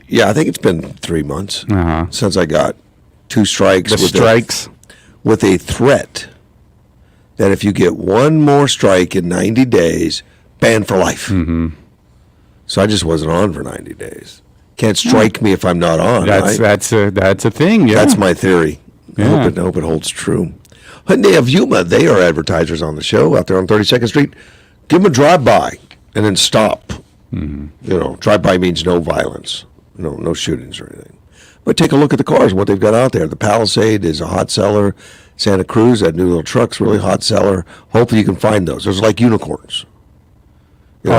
Yeah, I think it's been 3 months since I got 2 strikes. With a threat that if you get one more strike in 90 days, banned for life. Mm-hmm. So I just wasn't on for 90 days. Can't strike me if I'm not on. That's a thing. Yeah, that's my theory. Yeah. I hope it holds true. Hyundai of Yuma, they are advertisers on the show out there on 32nd Street. Give them a drive-by and then stop. Mm-hmm. Drive-by means no violence, no shootings or anything. But take a look at the cars, what they've got out there. The Palisade is a hot seller. Santa Cruz, that new little truck's really hot seller. Hopefully you can find those. Those are like unicorns. They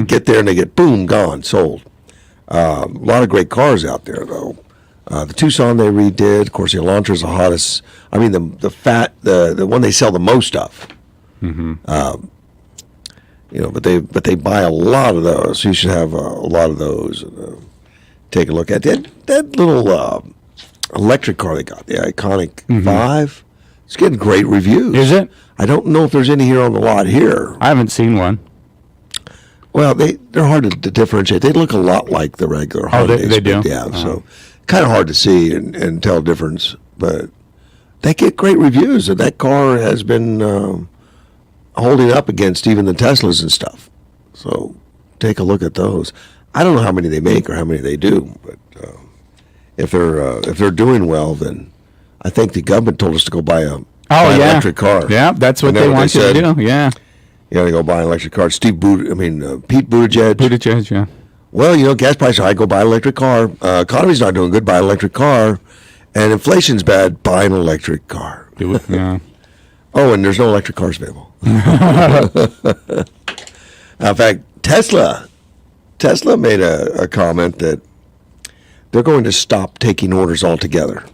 get there and they get, boom, gone, sold. A lot of great cars out there, though. The Tucson they redid. Of course, the Elantra's the hottest. I mean, the one they sell the most of. Mm-hmm. But they buy a lot of those. So you should have a lot of those. Take a look at that little electric car they got, the Iconic 5. It's getting great reviews. Is it? I don't know if there's any here on the lot here. I haven't seen one. Well, they're hard to differentiate. They look a lot like the regular Hyundais. They do? Yeah, so kind of hard to see and tell difference. But they get great reviews, and that car has been holding up against even the Teslas and stuff. So take a look at those. I don't know how many they make or how many they do, but if they're doing well, then I think the government told us to go buy an electric car. Yeah, that's what they want you to do. Yeah. You got to go buy an electric car. Pete Buttigieg. Buttigieg, yeah. Well, gas prices are high. Go buy an electric car. Economy's not doing good. Buy an electric car. And inflation's bad. Buy an electric car. Do it. Yeah. Oh, and there's no electric cars available. In fact, Tesla made a comment that they're going to stop taking orders altogether.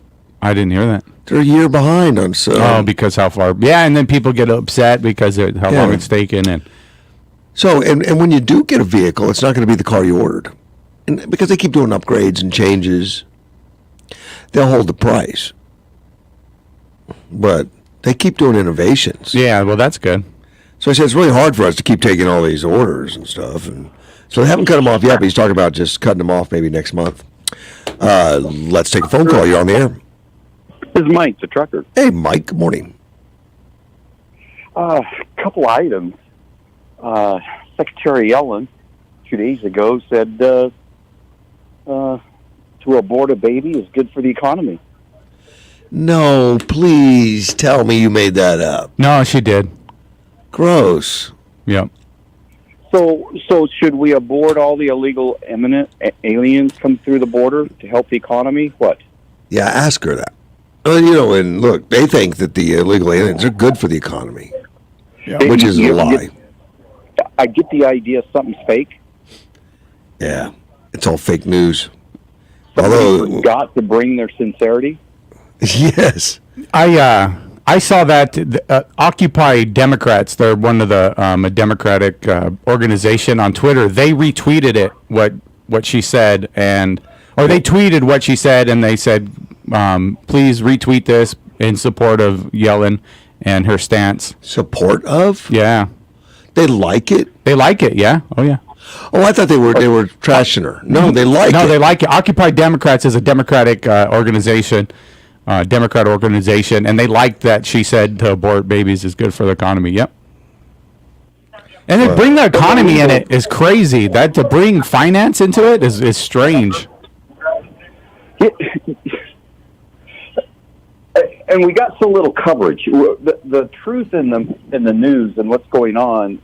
I didn't hear that. They're a year behind on some. Because how far? Yeah, and then people get upset because of how long it's taken. And when you do get a vehicle, it's not going to be the car you ordered. And because they keep doing upgrades and changes, they'll hold the price. But they keep doing innovations. Yeah, well, that's good. So I said it's really hard for us to keep taking all these orders and stuff. And so they haven't cut them off yet, but he's talking about just cutting them off maybe next month. Let's take a phone call. You're on the air. This is Mike, the trucker. Hey, Mike. Good morning. Couple items. Secretary Yellen 2 days ago said to abort a baby is good for the economy. No, please tell me you made that up. No, she did. Gross. Yep. So should we abort all the illegal immigrant aliens come through the border to help the economy? What? Yeah, ask her that. And look, they think that the illegal aliens are good for the economy, which is a lie. I get the idea something's fake. Yeah, it's all fake news. Although got to bring their sincerity. Yes, I saw that Occupy Democrats. They're one of the a Democratic organization on Twitter. They retweeted it what she said or they tweeted what she said and they said, please retweet this in support of Yellen and her stance. Support of? Yeah. They like it? They like it, yeah. Oh, yeah. Oh, I thought they were trashing her. No, they like it. No, they like it. Occupy Democrats is a Democratic organization, Democrat organization, and they like that she said to abort babies is good for the economy. Yep. And to bring the economy in it is crazy. That to bring finance into it is strange. And we got so little coverage. The truth in the news and what's going on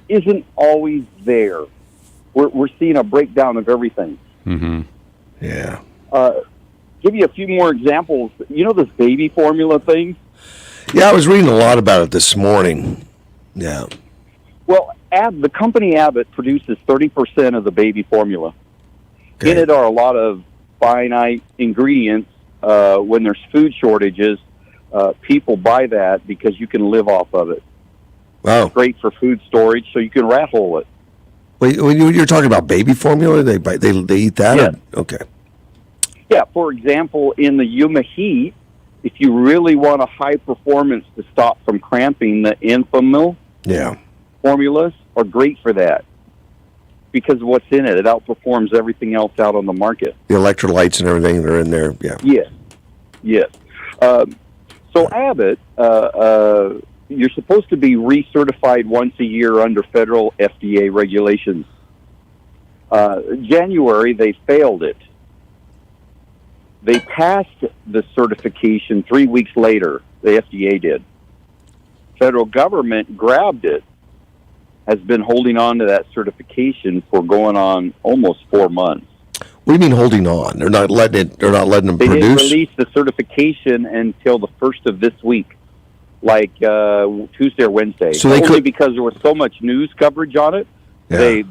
isn't always there. We're seeing a breakdown of everything. Mm-hmm. Yeah. Give you a few more examples. You know this baby formula thing? Yeah, I was reading a lot about it this morning. Yeah. Well, the company Abbott produces 30% of the baby formula. Okay. In it are a lot of finite ingredients. When there's food shortages, people buy that because you can live off of it. Wow. It's great for food storage, so you can rat hole it. Wait, when you're talking about baby formula, they eat that? Yeah. Okay. Yeah, for example, in the Yuma heat, if you really want a high performance to stop from cramping, the Enfamil formulas are great for that. because of what's in it. It outperforms everything else out on the market. The electrolytes and everything that are in there. Yeah. Yes. So Abbott, you're supposed to be recertified once a year under federal FDA regulations. January, they failed it. They passed the certification 3 weeks later. The FDA did. Federal government grabbed it, has been holding on to that certification for going on almost 4 months. What do you mean holding on? They're not letting it. They're not letting them They didn't produce. release the certification until the first of this week, like Tuesday or Wednesday. So they Only could- because there was so much news coverage on it. Yeah.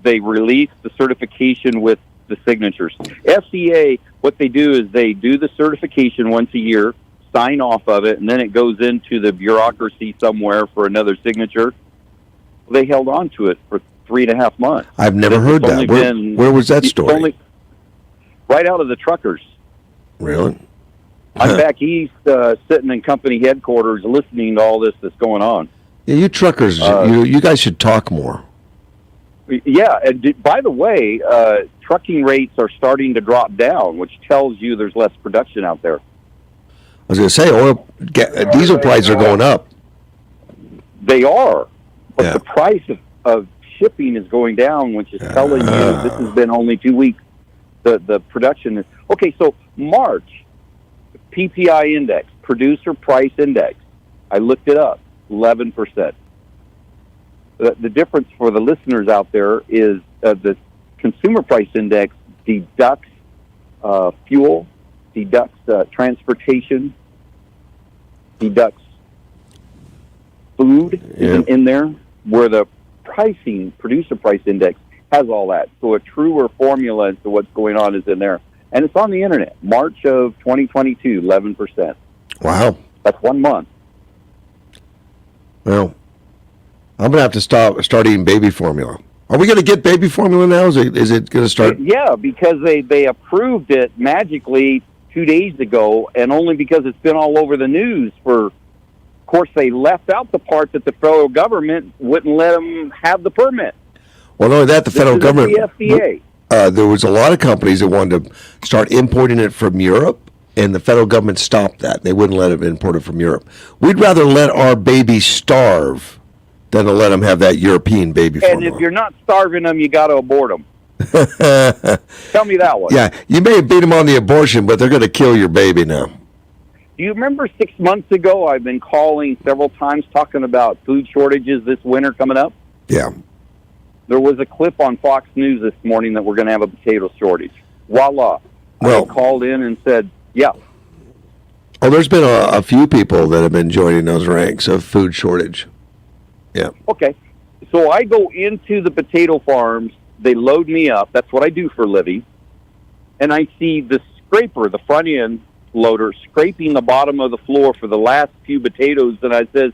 They released the certification with the signatures. FDA, what they do is they do the certification once a year, sign off of it, and then it goes into the bureaucracy somewhere for another signature. They held on to it for 3.5 months. I've never It's heard only that. been- Where was that it's story? only- right out of the truckers. Really? I'm Huh. back east, sitting in company headquarters, listening to all this that's going on. Yeah, you truckers, you guys should talk more. Yeah, and by the way, trucking rates are starting to drop down, which tells you there's less production out there. I was going to say, diesel prices are going up. They are, but Yeah. the price of shipping is going down, which is telling you this has been only 2 weeks. The production is okay. So March PPI index, producer price index. I looked it up, 11%. The difference for the listeners out there is the consumer price index deducts fuel, deducts transportation, deducts food isn't in there, where the pricing, producer price index, has all that. So a truer formula as to what's going on is in there. And it's on the internet. March of 2022, 11%. Wow. That's 1 month. Well, I'm going to have to start eating baby formula. Are we going to get baby formula now? Is it going to start? Yeah, because they approved it magically 2 days ago, and only because it's been all over the news for. Of course, they left out the part that the federal government wouldn't let them have the permit. Well, not only that, the federal This is government. the FDA. There was a lot of companies that wanted to start importing it from Europe, and the federal government stopped that. They wouldn't let it imported from Europe. We'd rather let our babies starve than to let them have that European baby And formula. if you're not starving them, you got to abort them. Tell me that one. Yeah, you may have beat them on the abortion, but they're going to kill your baby now. Do you remember 6 months ago, I've been calling several times talking about food shortages this winter coming up? Yeah. There was a clip on Fox News this morning that we're going to have a potato shortage. Voila. Well- I called in and said, yeah. Oh, there's been a few people that have been joining those ranks of food shortage. Yeah. Okay. So I go into the potato farms. They load me up. That's what I do for a living. And I see the scraper, the front end loader, scraping the bottom of the floor for the last few potatoes. And I says,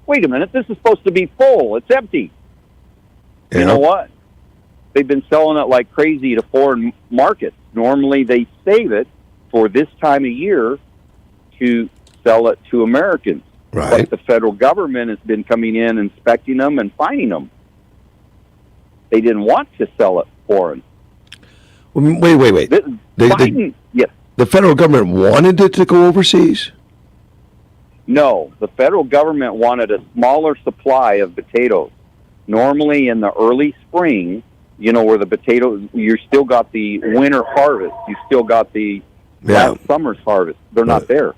wait a minute, this is supposed to be full. It's empty. Yeah. You know what? They've been selling it like crazy to foreign markets. Normally they save it for this time of year to sell it to Americans. Right. But the federal government has been coming in, inspecting them, and fining them. They didn't want to sell it foreign. Wait. Biden, yes. The federal government wanted it to go overseas? No, the federal government wanted a smaller supply of potatoes. Normally in the early spring, you know, where the potatoes, you still got the winter harvest. You still got the last summer's harvest. They're not there.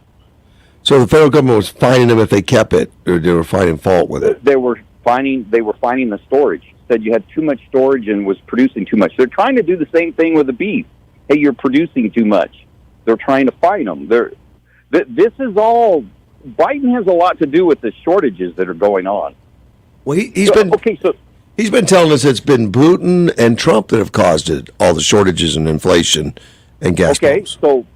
So the federal government was fining them if they kept it, or they were finding fault with it. They were finding the storage. Said you had too much storage and was producing too much. They're trying to do the same thing with the beef. Hey, you're producing too much. They're trying to fine them. This is all. Biden has a lot to do with the shortages that are going on. Well, he's been telling us it's been Putin and Trump that have caused it, all the shortages and inflation and gas pumps. So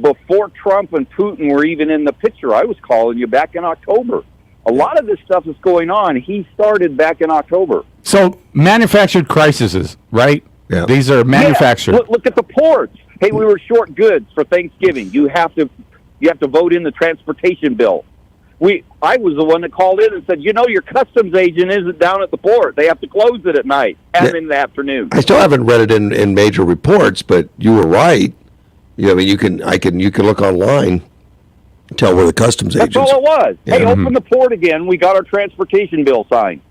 before Trump and Putin were even in the picture, I was calling you back in October. A lot of this stuff is going on. He started back in October. So manufactured crises, right? Yeah. These are manufactured. Yeah. Look at the ports. Hey, we were short goods for Thanksgiving. You have to vote in the transportation bill. I was the one that called in and said, your customs agent isn't down at the port. They have to close it at night and in the afternoon. I still haven't read it in major reports, but you were right. I mean, you can look online, and tell where the customs agents. That's all it was. Yeah. Hey, open the port again. We got our transportation bill signed.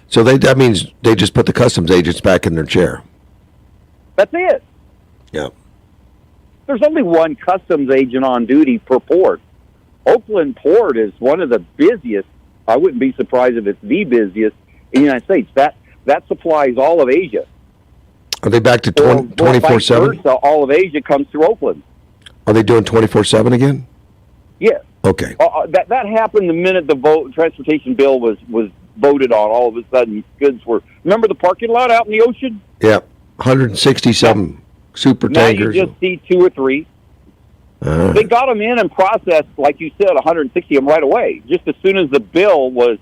So that means they just put the customs agents back in their chair. That's it. Yeah. There's only one customs agent on duty per port. Oakland Port is one of the busiest. I wouldn't be surprised if it's the busiest in the United States. That supplies all of Asia. Are they back to 24/7? All of Asia comes through Oakland. Are they doing 24/7 again? Yes. Okay. That happened the minute the transportation bill was voted on. All of a sudden, goods were. Remember the parking lot out in the ocean? Yeah. 167 super tankers. Now you just see 2 or 3. They got them in and processed, like you said, 160 of them right away, just as soon as the bill was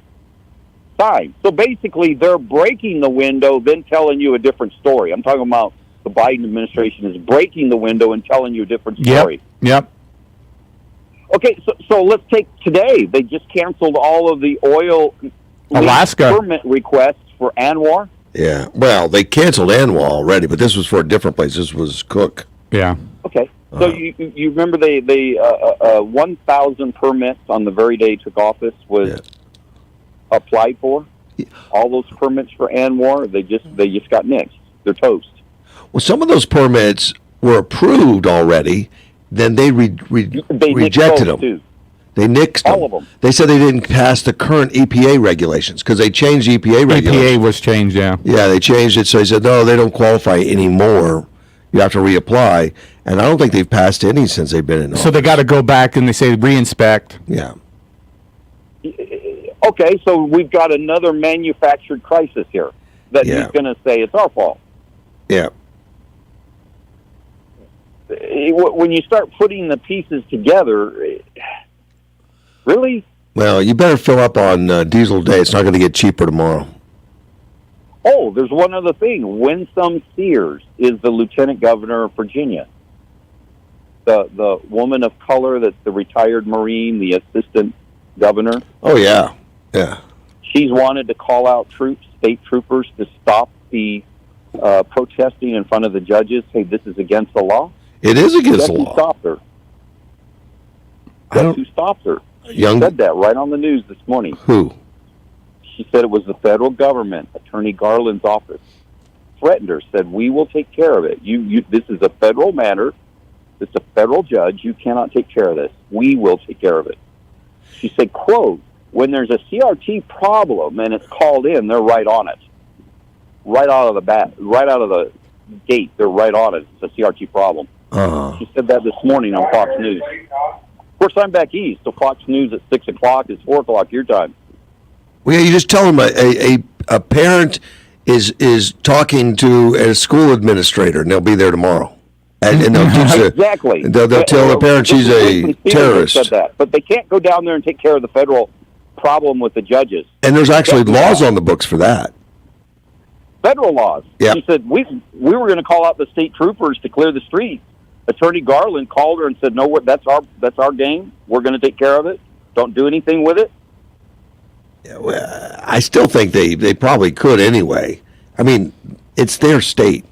signed. So basically, they're breaking the window, then telling you a different story. I'm talking about the Biden administration is breaking the window and telling you a different story. Yep. Okay, so let's take today. They just canceled all of the oil Alaska permit requests for ANWR. Yeah. Well, they canceled ANWR already, but this was for a different place. This was Cook. Yeah. Okay. So you remember they 1,000 permits on the very day he took office was applied for. Yeah. All those permits for ANWR, they just got nixed. They're toast. Well, some of those permits were approved already. Then they rejected them. Too. They nixed them. All of them. They said they didn't pass the current EPA regulations because they changed EPA regulations. EPA was changed, yeah. Yeah, they changed it. So they said, no, they don't qualify anymore. You have to reapply. And I don't think they've passed any since they've been in office. So they got to go back and they say reinspect. Yeah. Okay, so we've got another manufactured crisis here that he's going to say it's our fault. Yeah. When you start putting the pieces together, really? Well, you better fill up on diesel today. It's not going to get cheaper tomorrow. Oh, there's one other thing. Winsome Sears is the lieutenant governor of Virginia. The woman of color that's the retired Marine, the assistant governor. Oh, yeah. Yeah. She's wanted to call out state troopers, to stop the protesting in front of the judges. Hey, this is against the law. It is against the law. Who stopped her? Guess who stopped her? She said that right on the news this morning. Who? She said it was the federal government, Attorney Garland's office, threatened her, said, we will take care of it. This is a federal matter. It's a federal judge. You cannot take care of this. We will take care of it. She said, quote, when there's a CRT problem and it's called in, they're right on it. Right out of the gate, they're right on it. It's a CRT problem. She said that this morning on Fox News. Of course, I'm back east, so Fox News at 6 o'clock is 4 o'clock your time. Well, yeah, you just tell them a parent is talking to a school administrator, and they'll be there tomorrow. And they'll teach exactly. They'll tell the parent she's a terrorist. Said that, but they can't go down there and take care of the federal problem with the judges. And there's actually laws on the books for that. Federal laws. Yeah. She said we were going to call out the state troopers to clear the streets. Attorney Garland called her and said, "No, that's our game. We're going to take care of it. Don't do anything with it." Yeah, well, I still think they probably could anyway. I mean, it's their state.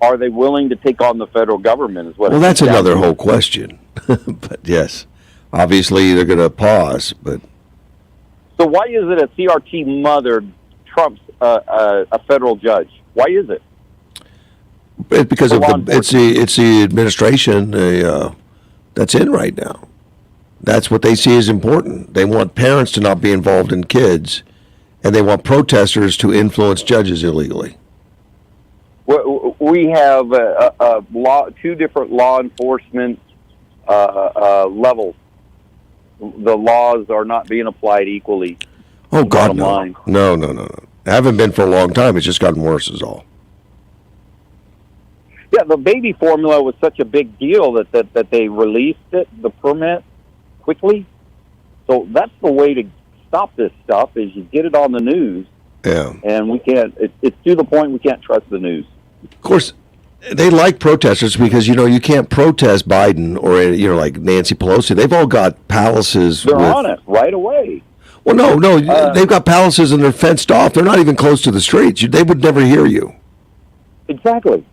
Are they willing to take on the federal government? Is what. Well, that's another whole question. But yes, obviously they're going to pause. But so why is it a CRT mother trumps a federal judge? Why is it? It's because of it's the administration that's in right now. That's what they see as important. They want parents to not be involved in kids, and they want protesters to influence judges illegally. We have two different law enforcement levels. The laws are not being applied equally. Oh, God, no. No. Haven't been for a long time. It's just gotten worse is all. Yeah, the baby formula was such a big deal that they released it, the permit, quickly. So that's the way to stop this stuff, is you get it on the news. Yeah. And we can't, it's to the point we can't trust the news. Of course, they like protesters because you can't protest Biden or like Nancy Pelosi. They've all got palaces. They're on it right away. Well, no, they've got palaces and they're fenced off. They're not even close to the streets. They would never hear you. Exactly.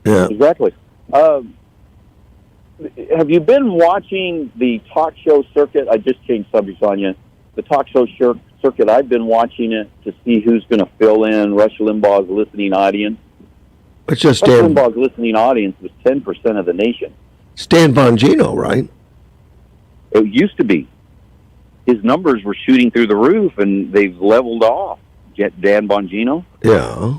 Yeah. Exactly. Have you been watching the talk show circuit? I just changed subjects on you. The talk show circuit, I've been watching it to see who's going to fill in Rush Limbaugh's listening audience. It's just Rush Limbaugh's listening audience was 10% of the nation. Stan Bongino, right? It used to be. His numbers were shooting through the roof, and they've leveled off. Dan Bongino. Yeah.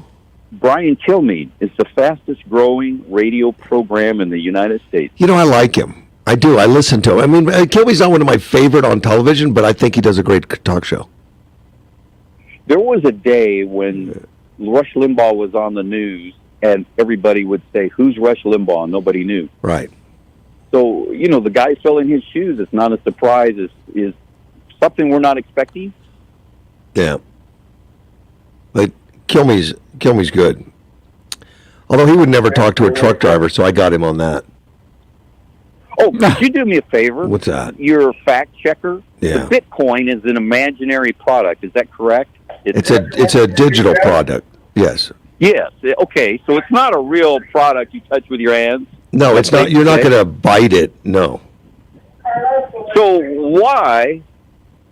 Brian Kilmeade is the fastest growing radio program in the United States. I like him. I do. I listen to him. I mean, Kilmeade's not one of my favorite on television, but I think he does a great talk show. There was a day when Rush Limbaugh was on the news, and everybody would say, "Who's Rush Limbaugh?" And nobody knew. Right. So, the guy filling his shoes, it's not a surprise. Is something we're not expecting. Yeah. But Kilmeade's good. Although he would never talk to a truck driver, so I got him on that. Oh, could you do me a favor? What's that? You're a fact checker. Yeah. The Bitcoin is an imaginary product. Is that correct? It's a digital product. Yes. Yes. Okay. So it's not a real product you touch with your hands. No, it's not. You're not going to bite it. No. So why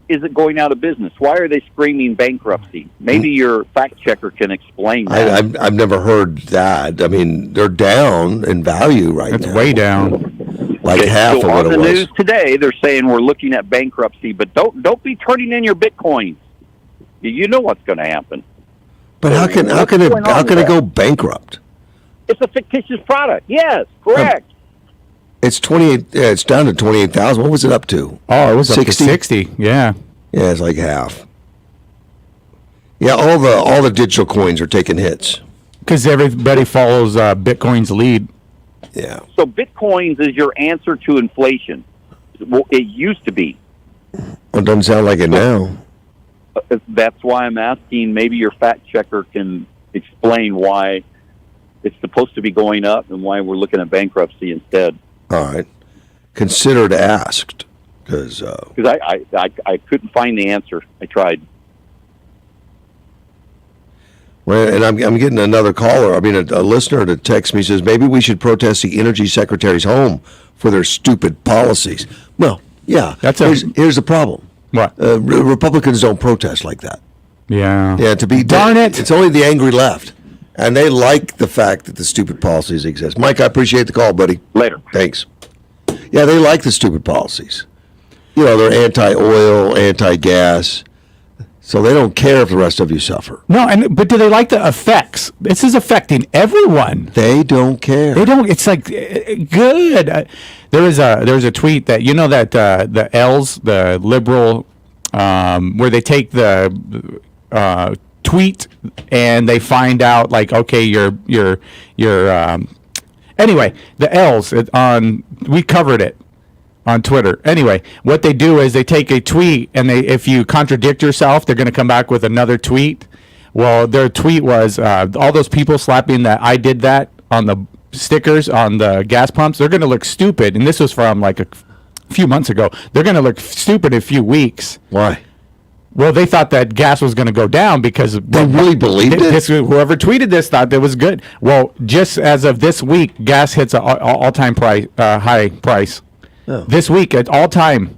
is it going out of business? Why are they screaming bankruptcy? Maybe your fact checker can explain that. I've never heard that. I mean, they're down in value right now. It's way down. Like half of what on it the was. news today, they're saying we're looking at bankruptcy, but don't be turning in your Bitcoins. You know what's going to happen. But how can it go bankrupt? It's a fictitious product. Yes, correct. It's 28. Yeah, it's down to 28,000. What was it up to? Oh, it was 60? up to 60. Yeah. Yeah, it's like half. Yeah, all the digital coins are taking hits. Because everybody follows Bitcoin's lead. Yeah. So Bitcoins is your answer to inflation. Well, it used to be. Well, it doesn't sound like it now. That's why I'm asking. Maybe your fact checker can explain why it's supposed to be going up and why we're looking at bankruptcy instead. All right. Considered asked. Because I couldn't find the answer. I tried. Well, and I'm getting another caller. I mean, a listener to text me says maybe we should protest the energy secretary's home for their stupid policies. Well, yeah. Here's the problem. What? Republicans don't protest like that. Yeah. Yeah. Darn it! It's only the angry left, and they like the fact that the stupid policies exist. Mike, I appreciate the call, buddy. Later. Thanks. Yeah, they like the stupid policies. They're anti-oil, anti-gas. So they don't care if the rest of you suffer. No, but do they like the effects? This is affecting everyone. They don't care. They don't. It's like good. There was a tweet that that the L's, the liberal, where they take the tweet and they find out like, okay, you're anyway, the L's we covered it on Twitter. Anyway, what they do is they take a tweet and if you contradict yourself, they're going to come back with another tweet. Well, their tweet was all those people slapping that I did that on the stickers on the gas pumps. They're going to look stupid. And this was from like a few months ago. They're going to look stupid in a few weeks. Why? Well, they thought that gas was going to go down because they really believed it. Whoever tweeted this thought that was good. Well, just as of this week, gas hits an all-time high price. Oh. This week at all-time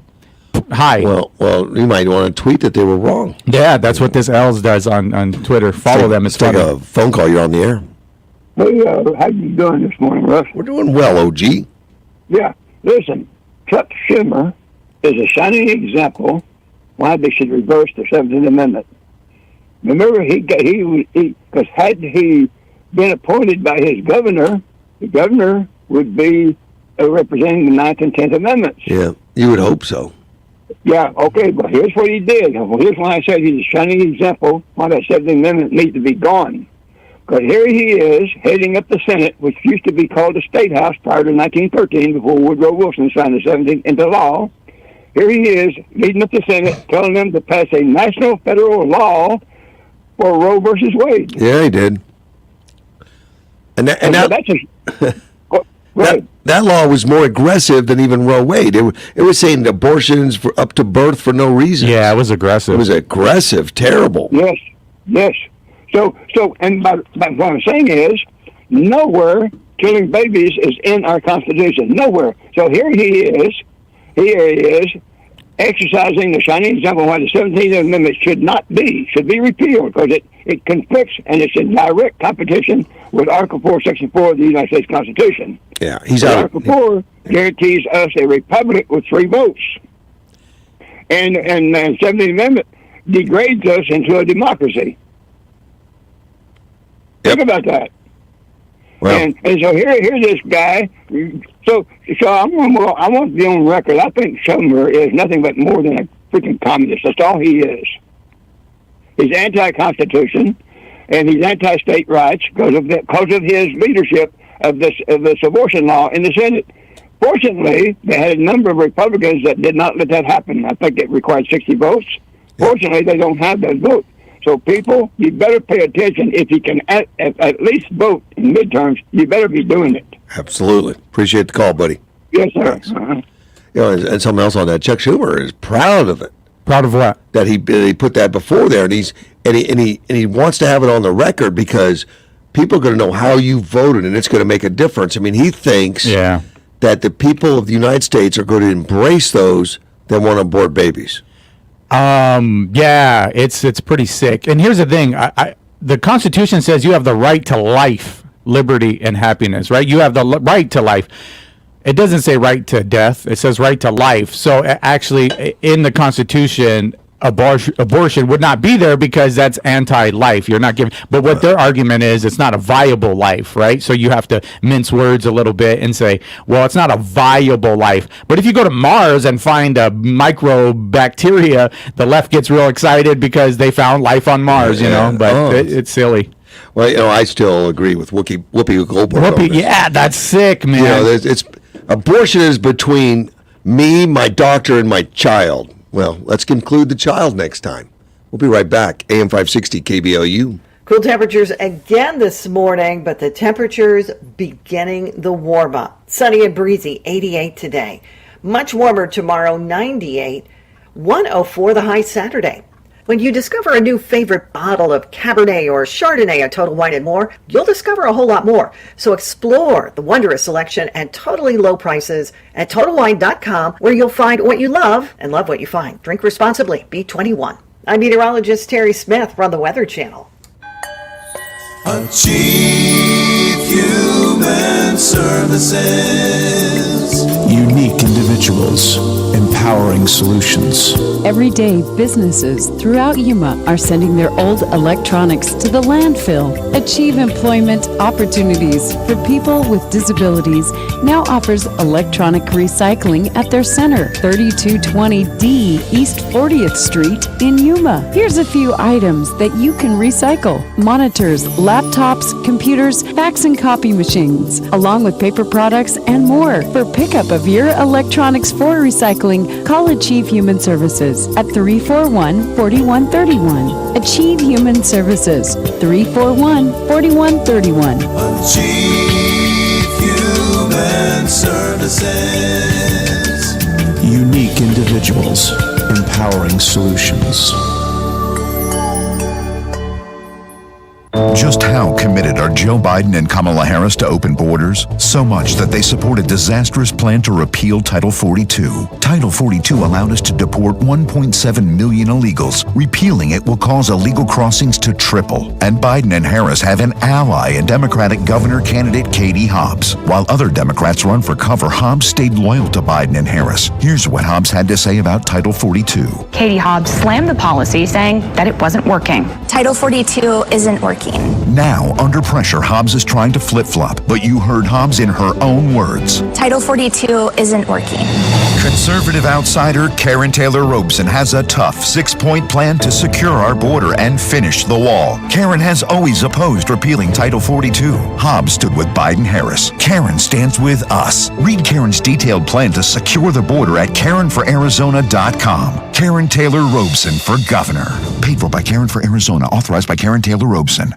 high. Well, you might want to tweet that they were wrong. Yeah, that's what this Els does on Twitter. Follow them. It's take a phone call. You're on the air. Hey, how you doing this morning, Russ? We're doing well, OG. Yeah. Listen, Chuck Schumer is a shining example why they should reverse the 17th Amendment. Remember, because had he been appointed by his governor, the governor would be representing the 9th and 10th Amendments. Yeah, you would hope so. Yeah, okay, but here's what he did. Well, here's why I said he's a shining example why that 17th Amendment needs to be gone. Because here he is heading up the Senate, which used to be called the State House prior to 1913, before Woodrow Wilson signed the 17th into law. Here he is leading up the Senate, telling them to pass a national federal law for Roe versus Wade. Yeah, he did. And so that, that's go ahead. that law was more aggressive than even Roe Wade. It was saying abortions for up to birth for no reason. Yeah, it was aggressive. It was aggressive, terrible. Yes. So, and but what I'm saying is, nowhere killing babies is in our Constitution. Nowhere. So here he is, exercising the shining example why the 17th Amendment should be repealed because it conflicts and it's in direct competition with Article 4, Section 4 of the United States Constitution. Yeah, he's out. Article 4 guarantees us a republic with 3 votes. And the 17th Amendment degrades us into a democracy. Think about that. Well, And so here's this guy. So I want to be on record. I think Schumer is nothing but more than a freaking communist. That's all he is. He's anti-Constitution, and he's anti-state rights because of his leadership of this abortion law in the Senate. Fortunately, they had a number of Republicans that did not let that happen. I think it required 60 votes. Fortunately, they don't have those votes. So, people, you better pay attention. If you can at least vote in midterms, you better be doing it. absolutely. Appreciate the call, buddy. Yes, sir. You know, and something else on that. Chuck Schumer is proud of it. Proud of what? That he put that before there, and he wants to have it on the record because people are going to know how you voted, and it's going to make a difference. I mean, he thinks that the people of the United States are going to embrace those that want to abort babies. Yeah, it's pretty sick. And here's the thing: the Constitution says you have the right to life, liberty, and happiness. Right? You have the right to life. It doesn't say right to death. It says right to life. So actually, in the Constitution, abortion would not be there because that's anti-life. You're not giving. But what their argument is, it's not a viable life, right? So you have to mince words a little bit and say, well, it's not a viable life. But if you go to Mars and find a microbacteria, the left gets real excited because they found life on Mars, you know. But it's silly. Well, you know, I still agree with Whoopi Goldberg. Yeah, that's sick, man. You know, it's abortion is between me, my doctor, and my child. Well, let's conclude the child next time. We'll be right back. AM 560 KBOU. Cool temperatures again this morning, but the temperatures beginning the warm up. Sunny and breezy, 88 today. Much warmer tomorrow, 98. 104 the high Saturday. When you discover a new favorite bottle of Cabernet or Chardonnay at Total Wine & More, you'll discover a whole lot more. So explore the wondrous selection and totally low prices at TotalWine.com, where you'll find what you love and love what you find. Drink responsibly. Be 21. I'm meteorologist Terry Smith from the Weather Channel. Achieve Human Services. Unique individuals, empowering solutions. Every day, businesses throughout Yuma are sending their old electronics to the landfill. Achieve Employment Opportunities for People with Disabilities now offers electronic recycling at their center, 3220D East 40th Street in Yuma. Here's a few items that you can recycle: monitors, laptops, computers, fax and copy machines, along with paper products and more. For pickup of your electronics for recycling, call Achieve Human Services at 341-4131. Achieve Human Services, 341-4131. Achieve Human Services. Unique individuals, empowering solutions. Just how committed are Joe Biden and Kamala Harris to open borders? So much that they support a disastrous plan to repeal Title 42. Title 42 allowed us to deport 1.7 million illegals. Repealing it will cause illegal crossings to triple. And Biden and Harris have an ally in Democratic governor candidate Katie Hobbs. While other Democrats run for cover, Hobbs stayed loyal to Biden and Harris. Here's what Hobbs had to say about Title 42. Katie Hobbs slammed the policy, saying that it wasn't working. Title 42 isn't working. Now, under pressure, Hobbs is trying to flip-flop, but you heard Hobbs in her own words. Title 42 isn't working. Conservative outsider Karen Taylor Robeson has a tough 6-point plan to secure our border and finish the wall. Karen has always opposed repealing Title 42. Hobbs stood with Biden-Harris. Karen stands with us. Read Karen's detailed plan to secure the border at KarenForArizona.com. Karen Taylor Robeson for governor. Paid for by Karen for Arizona. Authorized by Karen Taylor Robeson.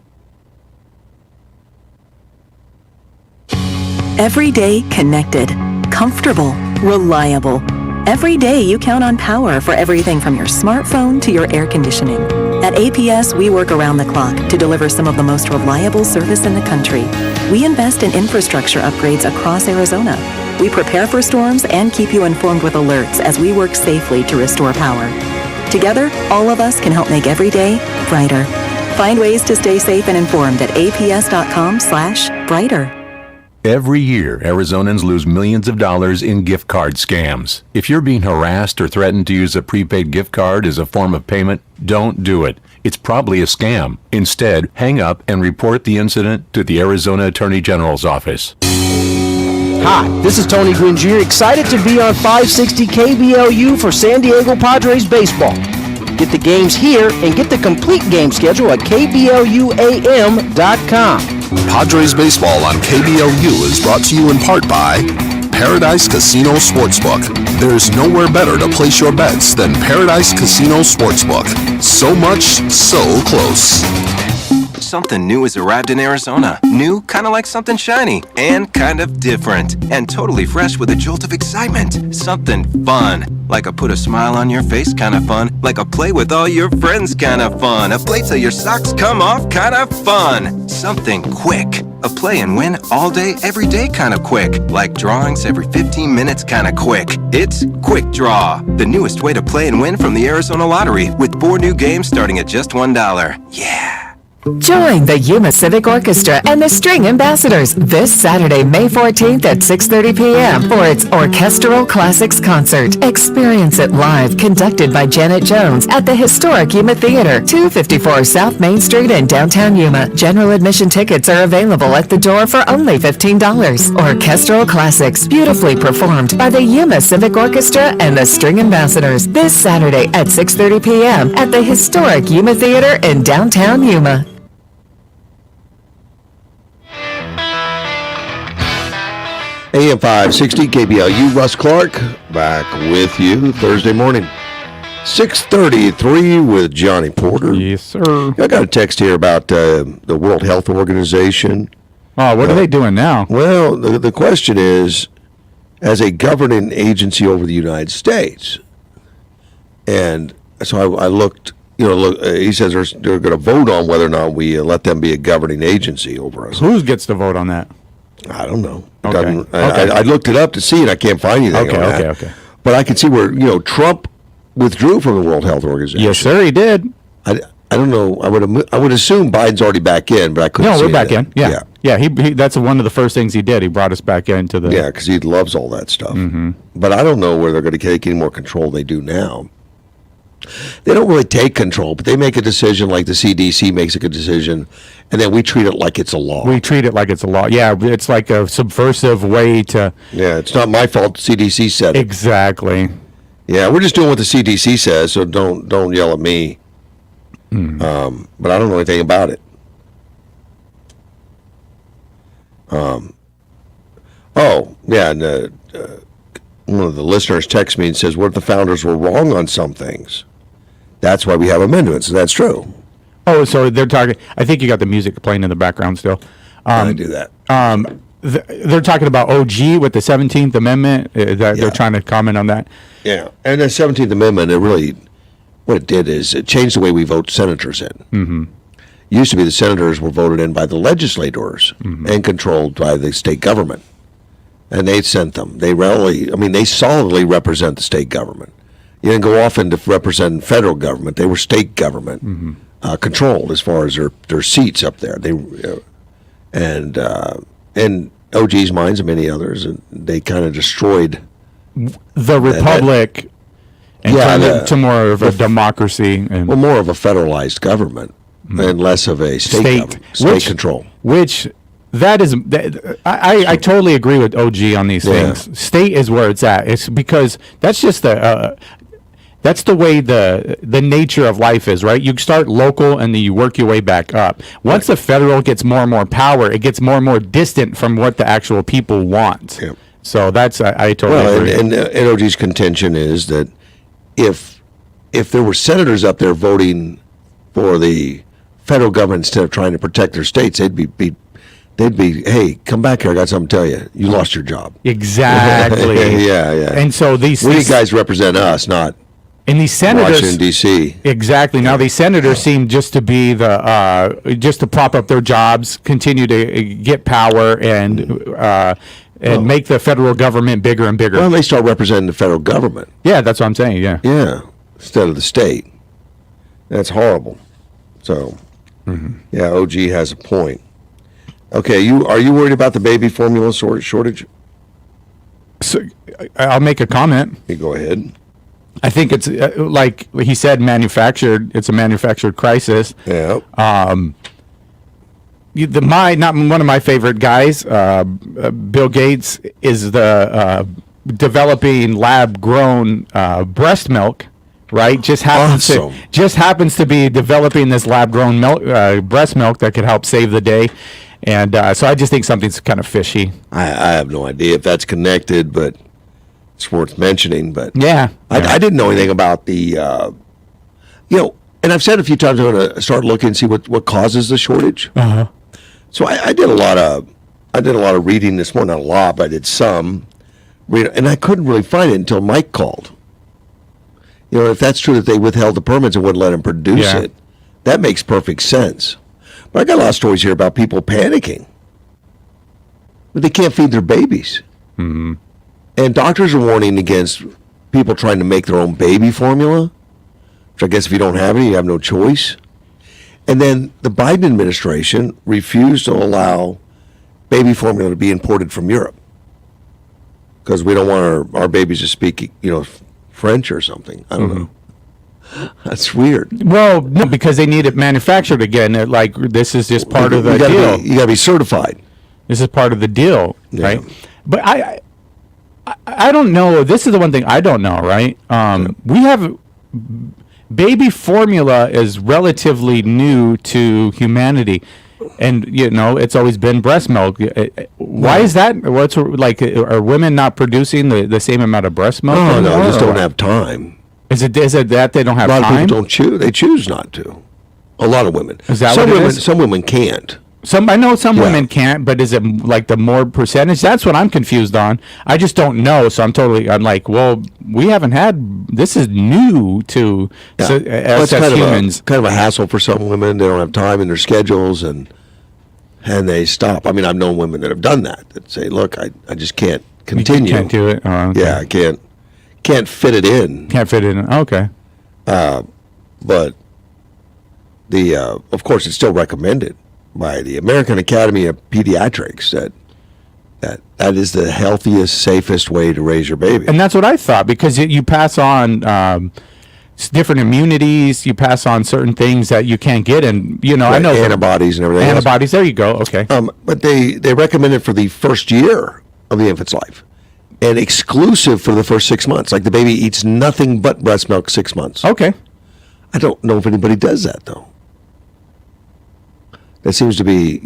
Every day connected, comfortable, reliable. Every day you count on power for everything from your smartphone to your air conditioning. At APS, we work around the clock to deliver some of the most reliable service in the country. We invest in infrastructure upgrades across Arizona. We prepare for storms and keep you informed with alerts as we work safely to restore power. Together, all of us can help make every day brighter. Find ways to stay safe and informed at aps.com/brighter. Every year, Arizonans lose millions of dollars in gift card scams. If you're being harassed or threatened to use a prepaid gift card as a form of payment, don't do it. It's probably a scam. Instead, hang up and report the incident to the Arizona Attorney General's office. Hi, this is Tony Gwynn Jr., excited to be on 560 KBLU for San Diego Padres baseball. Get the games here and get the complete game schedule at KBLUAM.com. Padres baseball on KBLU is brought to you in part by Paradise Casino Sportsbook. There's nowhere better to place your bets than Paradise Casino Sportsbook. So much, so close. Something new has arrived in Arizona. New, kind of like something shiny, and kind of different, and totally fresh with a jolt of excitement. Something fun, like a put a smile on your face kind of fun, like a play with all your friends kind of fun, a play till your socks come off kind of fun. Something quick, a play and win all day, every day kind of quick, like drawings every 15 minutes kind of quick. It's Quick Draw, the newest way to play and win from the Arizona Lottery, with 4 new games starting at just $1. Yeah. Join the Yuma Civic Orchestra and the String Ambassadors this Saturday, May 14th at 6:30 p.m. for its Orchestral Classics Concert. Experience it live, conducted by Janet Jones at the historic Yuma Theater, 254 South Main Street in downtown Yuma. General admission tickets are available at the door for only $15. Orchestral Classics, beautifully performed by the Yuma Civic Orchestra and the String Ambassadors this Saturday at 6:30 p.m. at the historic Yuma Theater in downtown Yuma. AM 560 KBLU, Russ Clark, back with you Thursday morning. 6:33 with Johnny Porter. Yes, sir. I got a text here about the World Health Organization. Oh, what are they doing now? Well, the question is, as a governing agency over the United States, and so I looked, he says they're going to vote on whether or not we let them be a governing agency over us. Who gets to vote on that? I don't know. Okay. I looked it up to see it. I can't find anything on that. Okay. But I could see where, Trump withdrew from the World Health Organization. Yes, sir, he did. I don't know. I would assume Biden's already back in, but I couldn't see we're back that. in. Yeah. He that's one of the first things he did. He brought us back into the... Yeah, because he loves all that stuff. Mm-hmm. But I don't know where they're going to take any more control than they do now. They don't really take control, but they make a decision like the CDC makes a good decision, and then we treat it like it's a law. We treat it like it's a law. Yeah, it's like a subversive way to... Yeah, it's not my fault the CDC said it. Exactly. Yeah, we're just doing what the CDC says, so don't yell at me. But I don't know anything about it. And one of the listeners texts me and says, what if the founders were wrong on some things? That's why we have amendments. That's true. Oh, so they're talking... I think you got the music playing in the background still. I do that. They're talking about OG with the 17th Amendment. They're trying to comment on that. Yeah, and the 17th Amendment, what it did is it changed the way we vote senators in. Mm-hmm. Used to be the senators were voted in by the legislators and controlled by the state government. And they sent them. They solidly represent the state government. You didn't go off and represent federal government. They were state government controlled as far as their seats up there. And OG's Mines and many others, and they kind of destroyed the republic and turned it to more of a democracy. And more of a federalized government and less of a state control. I totally agree with OG on these things. State is where it's at. It's because that's just that's the way the nature of life is, right? You start local and then you work your way back up. Once the federal gets more and more power, it gets more and more distant from what the actual people want. Yeah. So that's I totally agree. And OG's contention is that if there were senators up there voting for the federal government instead of trying to protect their states, they'd they'd be, hey, come back here. I got something to tell you. You lost your job. Exactly. Yeah. And so You guys represent us, not and these senators, Washington, D.C. Exactly. Now these senators seem just to be just to prop up their jobs, continue to get power, and make the federal government bigger and bigger. Well, they start representing the federal government. Yeah, that's what I'm saying. Yeah. Yeah, instead of the state. That's horrible. So, yeah, OG has a point. Okay, are you worried about the baby formula shortage? So, I'll make a comment. You go ahead. I think it's like he said, manufactured. It's a manufactured crisis. Yeah. Not one of my favorite guys, Bill Gates, is the developing lab-grown breast milk. Right, just happens to be developing this lab-grown milk, breast milk that could help save the day, and so I just think something's kind of fishy. I have no idea if that's connected, but it's worth mentioning. But yeah. I didn't know anything about the, and I've said a few times I'm going to start looking and see what causes the shortage. Uh-huh. So I did a lot of reading this morning, not a lot, but I did some reading, and I couldn't really find it until Mike called. If that's true that they withheld the permits and wouldn't let them produce it, that makes perfect sense. But I got a lot of stories here about people panicking. But they can't feed their babies. Mm-hmm. And doctors are warning against people trying to make their own baby formula, which I guess if you don't have any, you have no choice. And then the Biden administration refused to allow baby formula to be imported from Europe because we don't want our babies to speak, French or something. I don't know. That's weird. Well, no, because they need it manufactured again. Like this is just part of the deal. You got to be certified. This is part of the deal, right? But I don't know. This is the one thing I don't know, right? We have baby formula is relatively new to humanity. And it's always been breast milk. Why is that? What's like? Are women not producing the same amount of breast milk? No, they just don't have time. Is it that they don't have time? A lot of people don't choose. They choose not to. A lot of women. Is that some what it women? is? Some women can't. I know some women can't, but is it like the more percentage? That's what I'm confused on. I just don't know. So I'm like, well, we haven't had. This is new to us as humans. Kind of a hassle for some women. They don't have time in their schedules and they stop. I mean, I've known women that have done that say, "Look, I just can't continue. You can't do it." Oh, okay. Yeah, I can't fit it in. Can't fit it in. Okay. But of course, it's still recommended by the American Academy of Pediatrics that is the healthiest, safest way to raise your baby. And that's what I thought, because you pass on different immunities, you pass on certain things that you can't get, and I know antibodies and everything. Antibodies, there you go. Okay. But they recommend it for the first year of the infant's life, and exclusive for the first 6 months. Like the baby eats nothing but breast milk 6 months. Okay. I don't know if anybody does that though. That seems to be,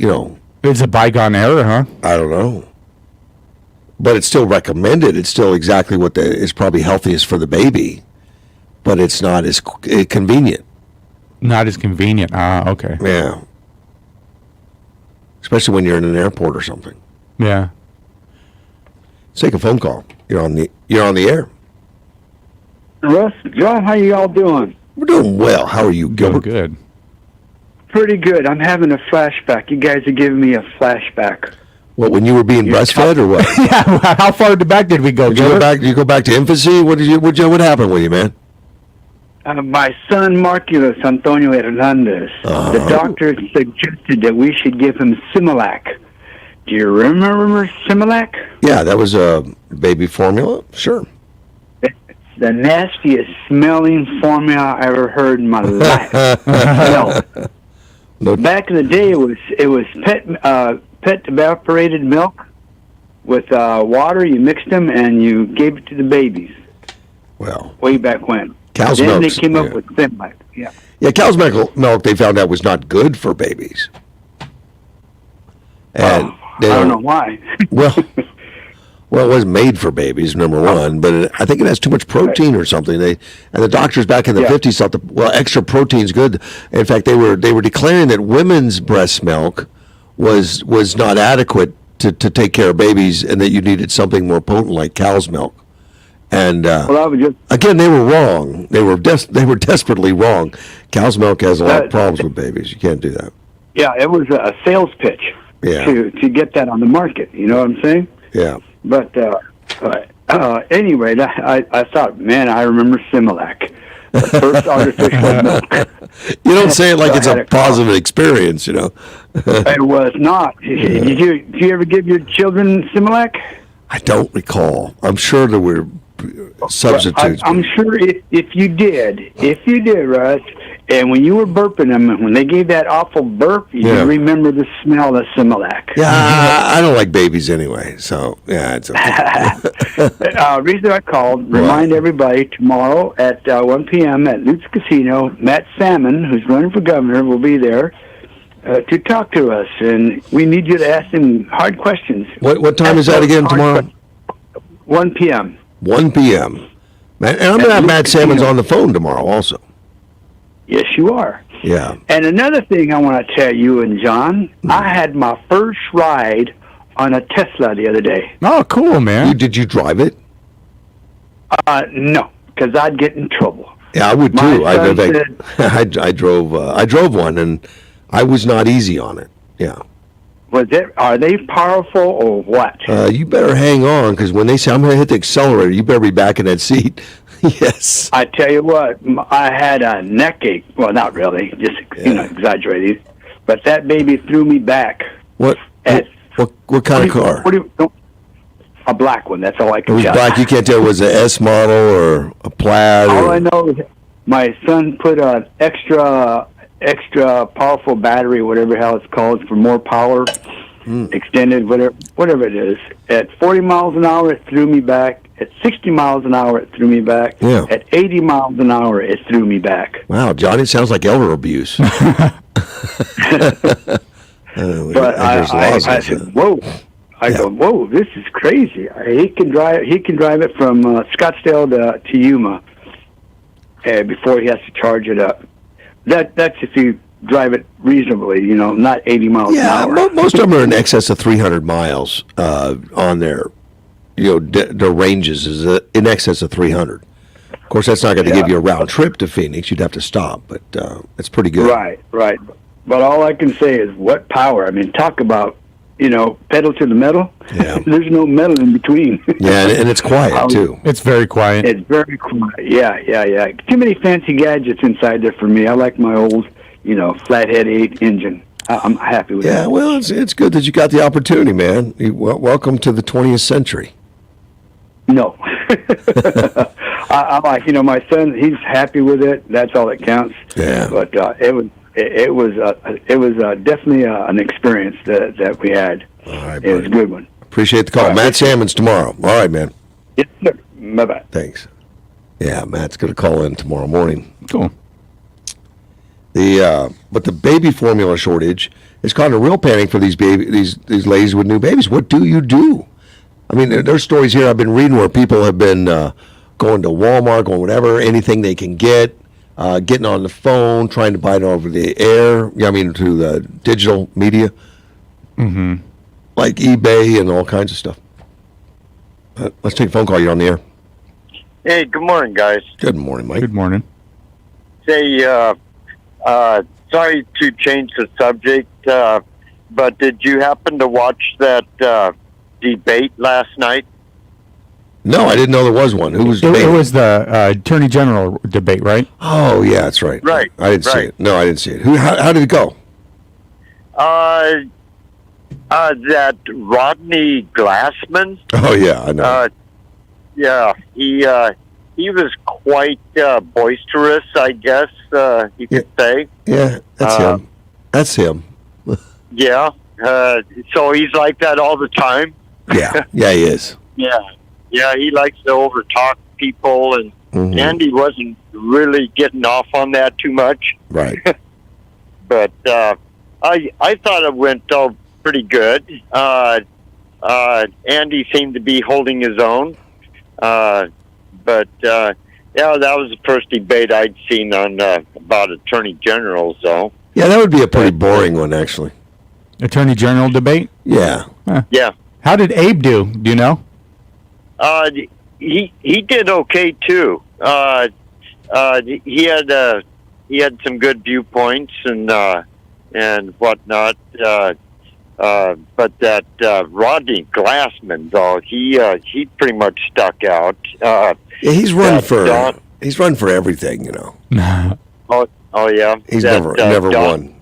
It's a bygone era, huh? I don't know. But it's still recommended. It's still exactly what is probably healthiest for the baby, but it's not as convenient. Not as convenient. Okay. Yeah. Especially when you're in an airport or something. Yeah. Let's take a phone call. You're on the air. Russ, John, how you all doing? We're doing well. How are you, Gilbert? Good. Pretty good. I'm having a flashback. You guys are giving me a flashback. What, when you were being breastfed or what? Yeah. How far back did we go? Did you go back to infancy? What happened with you, man? My son, Marculus Antonio Hernandez, the doctor suggested that we should give him Similac. Do you remember Similac? Yeah, that was a baby formula. Sure. It's the nastiest smelling formula I ever heard in my life. Back in the day, it was pet evaporated milk with water. You mixed them and you gave it to the babies. Well, way back when. Cow's then milk. They came up with Similac. Yeah. Yeah, cow's milk. They found out was not good for babies. And I don't know why. well, it was made for babies, number one, but I think it has too much protein or something. And the doctors back in the 50s thought extra protein's good. In fact, they were declaring that women's breast milk was not adequate to take care of babies, and that you needed something more potent like cow's milk. And again, they were wrong. They were desperately wrong. Cow's milk has a lot of problems with babies. You can't do that. Yeah, it was a sales pitch to get that on the market. You know what I'm saying? Yeah. But anyway, I thought, man, I remember Similac, the first artificial milk. You don't say it like it's a positive experience, you know. It was not. Did you ever give your children Similac? I don't recall. I'm sure there were substitutes. I'm sure if you did, Russ, and when you were burping them, and when they gave that awful burp, you remember the smell of Similac. Yeah, I don't like babies anyway, so yeah, it's okay. Reason I called, remind everybody, tomorrow at 1 p.m. at Lutz Casino, Matt Salmon, who's running for governor, will be there to talk to us, and we need you to ask him hard questions. What time is that again tomorrow? 1 p.m. 1 p.m. And I'm going to have Matt Salmons on the phone tomorrow also. Yes, you are. Yeah. And another thing I want to tell you and John, I had my first ride on a Tesla the other day. Oh, cool, man. Did you drive it? No, because I'd get in trouble. Yeah, I would too. I drove one, and I was not easy on it. Yeah. Are they powerful or what? You better hang on, because when they say, I'm going to hit the accelerator, you better be back in that seat. Yes. I tell you what, I had a neck ache. Well, not really, just exaggerating. But that baby threw me back. What kind of car? A black one. That's all I can tell. It was black. You can't tell it was an S model or a Plaid. All I know is my son put an extra powerful battery, whatever the hell it's called, for more power, extended, whatever it is. At 40 miles an hour, it threw me back. At 60 miles an hour, it threw me back. Yeah. At 80 miles an hour, it threw me back. Wow, Johnny, it sounds like elder abuse. But I said, whoa. I go, whoa, this is crazy. He can drive it from Scottsdale to Yuma before he has to charge it up. That's if you drive it reasonably, not 80 miles an hour. Yeah, most of them are in excess of 300 miles on their, the ranges is in excess of 300. Of course, that's not going to give you a round trip to Phoenix. You'd have to stop, but it's pretty good. Right. But all I can say is what power. I mean, talk about, pedal to the metal. Yeah. There's no metal in between. Yeah, and it's quiet, too. It's very quiet. It's very quiet. Yeah. Too many fancy gadgets inside there for me. I like my old, flathead 8 engine. I'm happy with that. Yeah, well, it's good that you got the opportunity, man. Welcome to the 20th century. No. I like, my son, he's happy with it. That's all that counts. Yeah. But it was definitely an experience that we had. All right, it was a good one. Appreciate the call. Right. Matt Salmons tomorrow. All right, man. Yes, sir. Bye-bye. Thanks. Yeah, Matt's going to call in tomorrow morning. Cool. But the baby formula shortage is causing a real panic for these ladies with new babies. What do you do? I mean, there's stories here I've been reading where people have been going to Walmart, going whatever, anything they can get, getting on the phone, trying to buy it over the air. To the digital media, like eBay and all kinds of stuff. Let's take a phone call. You're on the air. Hey, good morning, guys. Good morning, Mike. Good morning. Say, sorry to change the subject, but did you happen to watch that debate last night? No, I didn't know there was one. Who was debating? It was the Attorney General debate, right? Oh, yeah, that's right. Right. I didn't see it. No, I didn't see it. How did it go? That Rodney Glassman. Oh, yeah, I know. Yeah, he was quite boisterous, I guess you could say. Yeah, that's him. That's him. Yeah. So he's like that all the time. Yeah, he is. Yeah, he likes to overtalk people, and Andy wasn't really getting off on that too much. Right. But I thought it went pretty good. Andy seemed to be holding his own. But that was the first debate I'd seen on about attorney generals, though. Yeah, that would be a pretty boring one, actually. Attorney General debate? Yeah. Huh. Yeah. How did Abe do? Do you know? He did okay too. He had some good viewpoints and whatnot. But that Rodney Glassman, though, he pretty much stuck out. Yeah, he's run for everything, you know. Oh yeah. He's never won.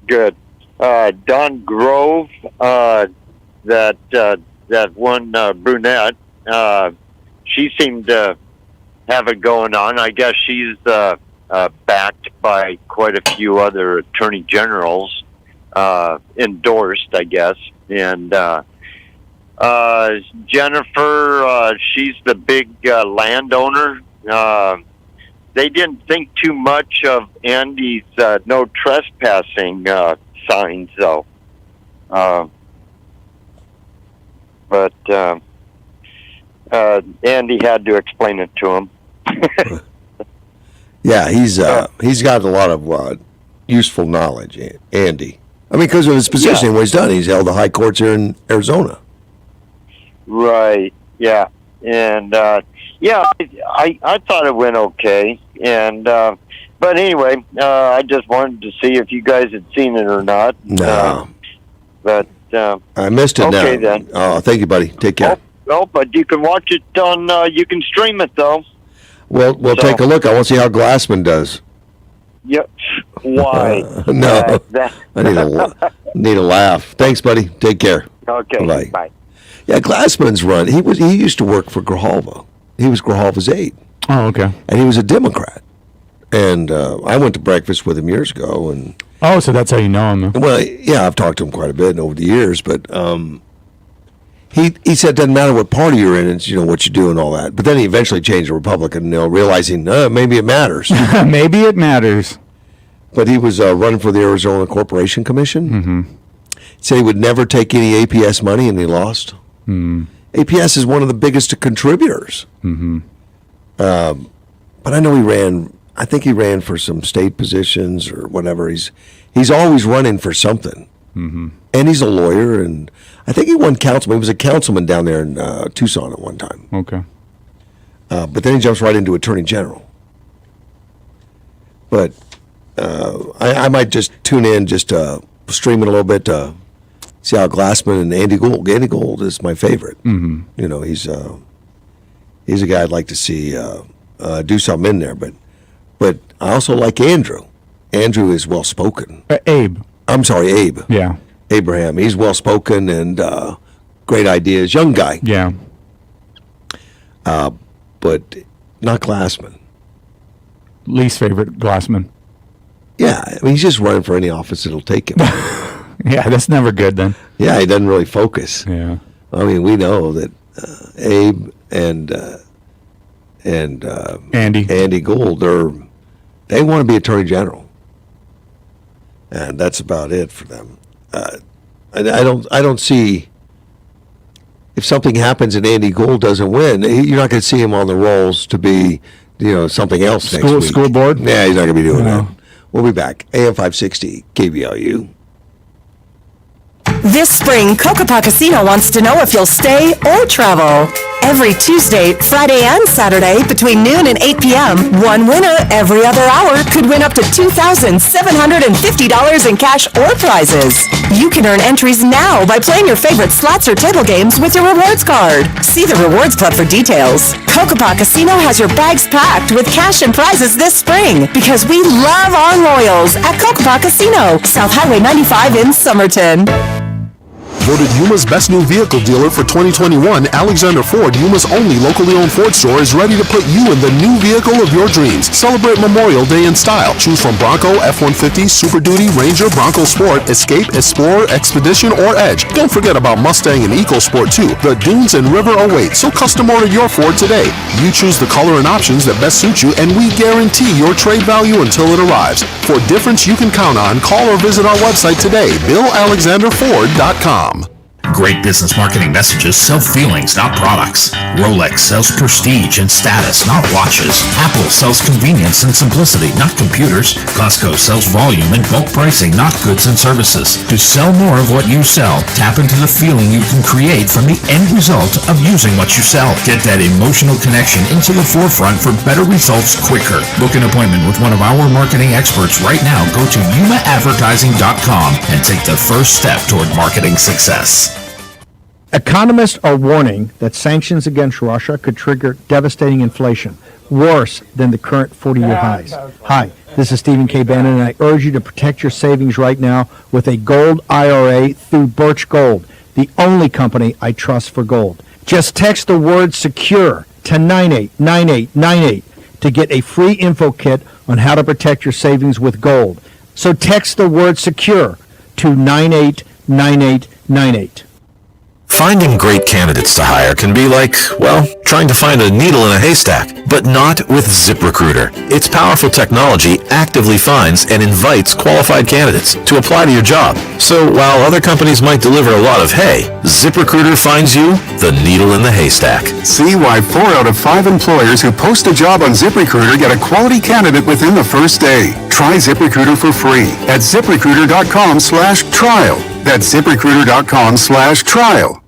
Good. Don Grove, that one brunette, she seemed to have it going on. I guess she's backed by quite a few other attorney generals, endorsed, I guess. And Jennifer, she's the big landowner. They didn't think too much of Andy's no trespassing signs, though. But Andy had to explain it to him. Yeah, he's got a lot of useful knowledge, Andy. I mean, because of his position, what he's done, he's held the high courts here in Arizona. Right. Yeah. And I thought it went okay. And but anyway, I just wanted to see if you guys had seen it or not. No. But I missed it. Okay, now. then. Oh, thank you, buddy. Take care. Oh, but you can watch it on. You can stream it though. We'll take a look. I want to see how Glassman does. Yep. Why? No. I need a laugh. Thanks, buddy. Take care. Okay. Bye. Bye. Yeah, Glassman's run. He used to work for Grijalva. He was Grijalva's aide. Oh, okay. And he was a Democrat. And I went to breakfast with him years ago. And oh, so that's how you know him. Well, yeah, I've talked to him quite a bit over the years. But he said it doesn't matter what party you're in, it's what you do and all that. But then he eventually changed to Republican, realizing maybe it matters. Maybe it matters. But he was running for the Arizona Corporation Commission. Mm-hmm. Said he would never take any APS money, and he lost. Mm. APS is one of the biggest contributors. Mm-hmm. But I know he ran. I think he ran for some state positions or whatever. He's always running for something. Mm-hmm. And he's a lawyer, and I think he won councilman. He was a councilman down there in Tucson at one time. Okay. But then he jumps right into attorney general. But I might just tune in, just stream it a little bit to see how Glassman and Andy Gould. Andy Gould is my favorite. Mm-hmm. He's a guy I'd like to see do something in there. But I also like Andrew. Andrew is well spoken. Abe. I'm sorry, Abe. Yeah. Abraham. He's well spoken and great ideas. Young guy. Yeah. But not Glassman. Least favorite Glassman. Yeah, I mean, he's just running for any office that'll take him. Yeah, that's never good then. Yeah, he doesn't really focus. Yeah. I mean, we know that Abe and Andy Gould, they want to be attorney general, and that's about it for them. I don't see, if something happens and Andy Gould doesn't win, you're not going to see him on the rolls to be, something else next week. School board? Yeah, he's not going to be doing that. We'll be back. AM 560 KBLU. This spring, Kokopah Casino wants to know if you'll stay or travel. Every Tuesday, Friday, and Saturday between noon and 8 p.m., one winner every other hour could win up to $2,750 in cash or prizes. You can earn entries now by playing your favorite slots or table games with your rewards card. See the Rewards Club for details. Kokopah Casino has your bags packed with cash and prizes this spring because we love our Royals at Kokopah Casino, South Highway 95 in Somerton. Voted Yuma's best new vehicle dealer for 2021, Alexander Ford, Yuma's only locally owned Ford store, is ready to put you in the new vehicle of your dreams. Celebrate Memorial Day in style. Choose from Bronco, F-150, Super Duty, Ranger, Bronco Sport, Escape, Explorer, Expedition, or Edge. Don't forget about Mustang and EcoSport too. The dunes and river await, so custom order your Ford today. You choose the color and options that best suit you, and we guarantee your trade value until it arrives. For difference you can count on, call or visit our website today, BillAlexanderFord.com. Great business marketing messages sell feelings, not products. Rolex sells prestige and status, not watches. Apple sells convenience and simplicity, not computers. Costco sells volume and bulk pricing, not goods and services. To sell more of what you sell, tap into the feeling you can create from the end result of using what you sell. Get that emotional connection into the forefront for better results quicker. Book an appointment with one of our marketing experts right now. Go to yumaadvertising.com and take the first step toward marketing success. Economists are warning that sanctions against Russia could trigger devastating inflation, worse than the current 40-year highs. Hi, this is Stephen K. Bannon, and I urge you to protect your savings right now with a gold IRA through Birch Gold, the only company I trust for gold. Just text the word SECURE to 989898 to get a free info kit on how to protect your savings with gold. So text the word SECURE to 989898. Finding great candidates to hire can be like, well, trying to find a needle in a haystack, but not with ZipRecruiter. Its powerful technology actively finds and invites qualified candidates to apply to your job. So while other companies might deliver a lot of hay, ZipRecruiter finds you the needle in the haystack. See why 4 out of 5 employers who post a job on ZipRecruiter get a quality candidate within the first day. Try ZipRecruiter for free at ZipRecruiter.com/trial. That's ZipRecruiter.com/trial.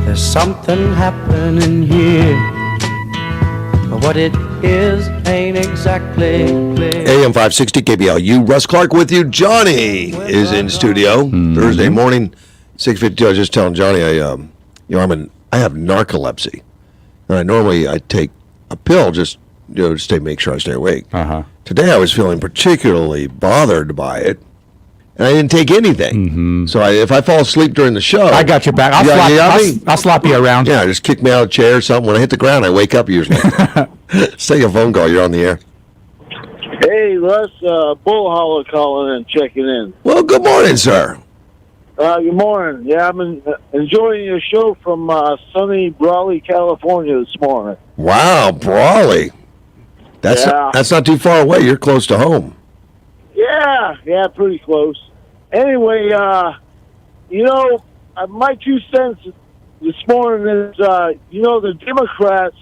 There's something happening here, but what it is ain't exactly clear. AM 560 KBLU. Russ Clark with you. Johnny is in studio Thursday morning, 6:52. I was just telling Johnny, I have narcolepsy, and I take a pill just to make sure I stay awake. Today I was feeling particularly bothered by it, and I didn't take anything. So if I fall asleep during the show, I got your back. I'll slap you around. Yeah, just kick me out of the chair or something. When I hit the ground, I wake up usually. Let's take a phone call. You're on the air. Hey, Russ, Bull Holler calling and checking in. Well, good morning, sir. Good morning. Yeah, I'm enjoying your show from sunny Brawley, California this morning. Wow, Brawley. That's not too far away. You're close to home. Yeah, pretty close. Anyway, my 2 cents this morning is, the Democrats,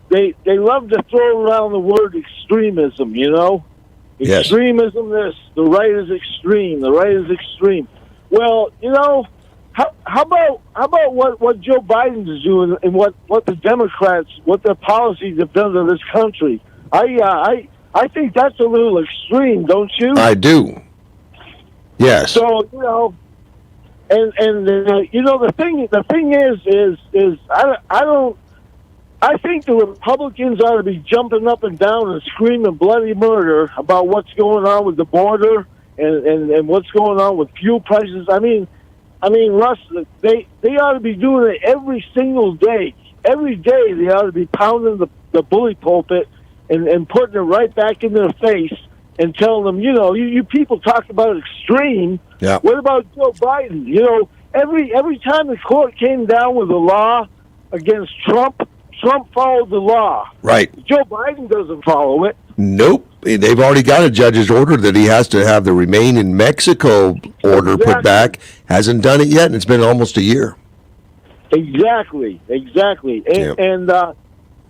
they love to throw around the word extremism, Yes. Extremism this, the right is extreme, the right is extreme. Well, how about what Joe Biden is doing and what the Democrats, what their policies have done to this country? I think that's a little extreme, don't you? I do. Yes. So the thing is I think the Republicans ought to be jumping up and down and screaming bloody murder about what's going on with the border and what's going on with fuel prices. I mean, Russ, they ought to be doing it every single day. Every day they ought to be pounding the bully pulpit and putting it right back in their face and telling them, you people talk about extreme. Yeah. What about Joe Biden? Every time the court came down with a law against Trump followed the law. Right. Joe Biden doesn't follow it. Nope. They've already got a judge's order that he has to have the Remain in Mexico order put back. Hasn't done it yet, and it's been almost a year. Exactly. And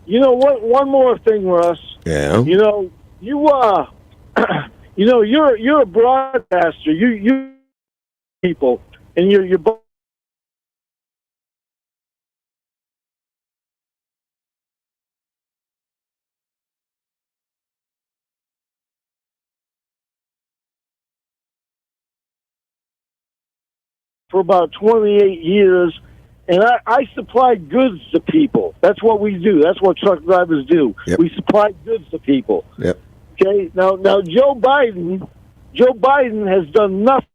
you know what? One more thing, Russ. Yeah. You're a broadcaster. You people, and you're both. For about 28 years, and I supply goods to people. That's what we do. That's what truck drivers do. Yep. We supply goods to people. Yep. Okay. Now Joe Biden has done nothing